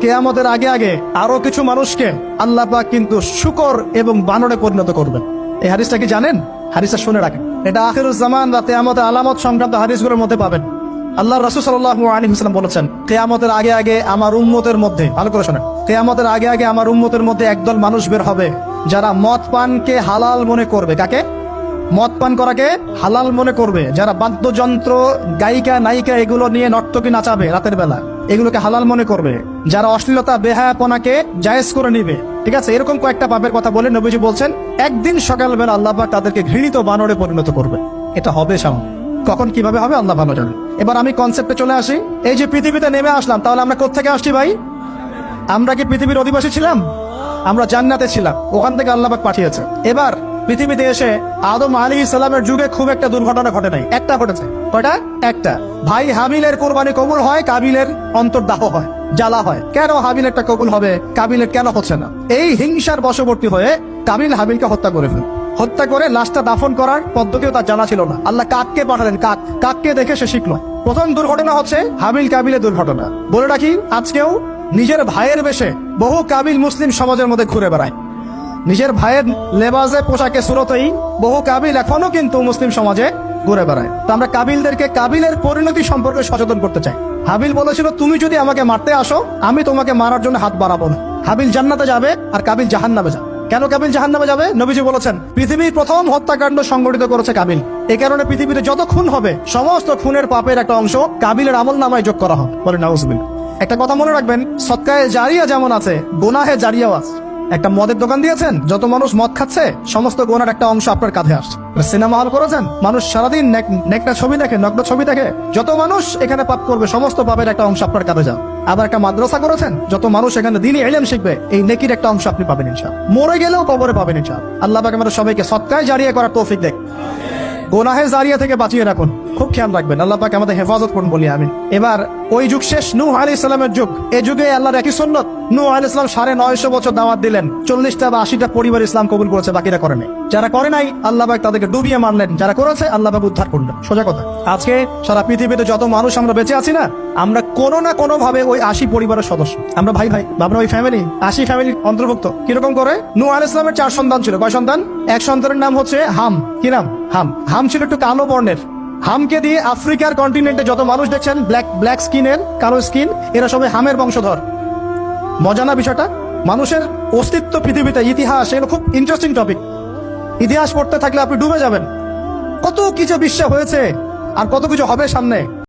কিয়ামতের আগে আগে আরো কিছু মানুষকে আল্লাহ পাক কিন্তু শূকর এবং বানরে পরিণত করবেন। এই হাদিসটা কি জানেন? হাদিসটা শুনে রাখেন, এটা আখিরুজ জামান বা কিয়ামতের আলামত সংক্রান্ত হাদিসগুলোর মধ্যে পাবেন। আল্লাহ রাসূল সাল্লাল্লাহু আলাইহি ওয়াসাল্লাম বলেছেন, কিয়ামতের আগে আগে আমার উম্মতের মধ্যে, ভালো করে শোনেন, কিয়ামতের আগে আগে আমার উম্মতের মধ্যে একদল মানুষ বের হবে যারা মদ পানকে হালাল মনে করবে। কাকে? মদ পান করাকে হালাল মনে করবে। যারা বাদ্যযন্ত্র, গায়িকা, নায়িকা এগুলো নিয়ে নর্তকী নাচাবে রাতের বেলা, এগুলোকে হালাল মনে করবে। যারা অশ্লীলতা, বেহায়াপনাকে জায়েজ করে নিবে, ঠিক আছে, এরকম কয়েকটা পাপের কথা বলে নবীজি বলছেন একদিন সকালবেলা আল্লাহ পাক তাদেরকে ঘৃণিত বানরে পরিণত করবে। এটা হবে সামনে, কখন কিভাবে হবে আল্লাহ ভালো জানেন। এবার আমি কনসেপ্টে চলে আসি। এই যে পৃথিবীতে নেমে আসলাম, তাহলে আমরা কোত্থেকে আসছি ভাই? আমরা কি পৃথিবীর অধিবাসী ছিলাম? আমরা জান্নাতে ছিলাম, ওখান থেকে আল্লাহ পাক পাঠিয়েছে। এবার পৃথিবীতে এসে আদম আলাইহিস সালামের যুগে খুব একটা দুর্ঘটনা ঘটে নাই, একটা ঘটেছে। কয়টা? একটা। ভাই হাবিলের কোরবানি কবুল হয়, কাবিলের অন্তর্দাহ হয়, জ্বালা হয়। কেন হাবিলেরটা কবুল হবে, কাবিলের কেন হচ্ছে না? এই হিংসার বশবর্তী হয়ে কাবিল হাবিলকে হত্যা করে ফেলে। হত্যা করে লাশটা দাফন করার পদ্ধতিও তার জানা ছিল না। আল্লাহ কাককে পাঠালেন, কাককে দেখে সে শিখলো। প্রথম দুর্ঘটনা হচ্ছে হাবিল কাবিলের দুর্ঘটনা। বলে রাখি, আজকেও নিজের ভাইয়ের বেশে বহু কাবিল মুসলিম সমাজের মধ্যে ঘুরে বেড়ায়। নিজের ভাইয়ের লেবাসে, পোশাকে, সুরতেই বহু কাবিল এখনো কিন্তু মুসলিম সমাজে ঘুরে বেড়ায়। তো আমরা কাবিলদেরকে কাবিলের পরিণতি সম্পর্কে সচেতন করতে চাই। হাবিল বলেছিল, তুমি যদি আমাকে মারতে আসো, আমি তোমাকে মারার জন্য হাত বাড়াবো না। হাবিল জান্নাতে যাবে আর কাবিল জাহান্নামে যাবে। কেন কাবিল জাহান্নামে যাবে? নবীজি বলেছেন, পৃথিবীর প্রথম হত্যাকাণ্ড সংগঠিত করেছে কাবিল। এই কারণে পৃথিবীতে যত খুন হবে, সমস্ত খুনের পাপের একটা অংশ কাবিলের আমলনামায় যোগ করা হবে। বলে নাউজুবিল্লাহ। একটা কথা মনে রাখবেন, সদকায়ে জারিয়া যেমন আছে, গুনাহে জারিয়াও আছে। একটা মদের দোকান দিয়েছেন, যত মানুষ মদ খাচ্ছে, সমস্ত গোনার একটা অংশ আপনার কাঁধে আসছে। সিনেমা হল করেছেন, মানুষ সারাদিন নেকটা ছবি দেখে, নগ্ন ছবি দেখে, যত মানুষ এখানে পাপ করবে, সমস্ত পাপের একটা অংশ আপনার কাঁধে যাবে। আবার একটা মাদ্রাসা করেছেন, যত মানুষ এখানে দ্বীনি ইলম শিখবে, এই নেকির একটা অংশ আপনি পাবেন ইনশাআল্লাহ। মরে গেলেও কবরে পাবেন ইনশাআল্লাহ। আল্লাহ পাক আমাদের সবাইকে সদকায়ে জারিয়া করার তৌফিক দেন, গোনাহে জারিয়া থেকে বাঁচিয়ে রাখুন। খুব খেয়াল রাখবেন, আল্লাহ পাক আমাদের হেফাজত করুন বলি আমিন। এবার ওই যুগ শেষ, নূহ আলাইহিস সালামের যুগ। এই যুগে আল্লাহর একই সুন্নত, নূহ আলাইহিস সালাম 950 বছর দাওয়াত দিলেন, 40টা বা 80টা পরিবার ইসলাম কবুল করেছে, বাকিরা করে নাই। যারা করে নাই আল্লাহ পাক তাদেরকে ডুবিয়ে মারলেন, যারা করেছে আল্লাহ পাক উদ্ধার করলেন। সোজা কথা, আজকে সারা পৃথিবীতে যত মানুষ আমরা বেঁচে আছি না, আমরা কোনো না কোনো ভাবে ওই 80 পরিবারের সদস্য। আমরা ভাই ভাই, আমরা ওই ফ্যামিলি, 80 ফ্যামিলির অন্তর্ভুক্ত। কিরকম করে? নূহ আলাইহিস সালামের 4 সন্তান ছিল। কয় সন্তান? এক সন্তানের নাম হচ্ছে হাম। কি নাম? হাম। হাম ছিল একটু কালো বর্ণের। হামকে দিয়ে আফ্রিকার কন্টিনেন্টে যত মানুষ দেখছেন ব্ল্যাক স্কিনের, কালো স্কিন, এরা সবাই হামের বংশধর। মজা না বিষয়টা? মানুষের অস্তিত্ব পৃথিবীতে, ইতিহাস, এগুলো খুব ইন্টারেস্টিং টপিক। ইতিহাস পড়তে থাকলে আপনি ডুবে যাবেন। কত কিছু বিশ্ব হয়েছে আর কত কিছু হবে সামনে।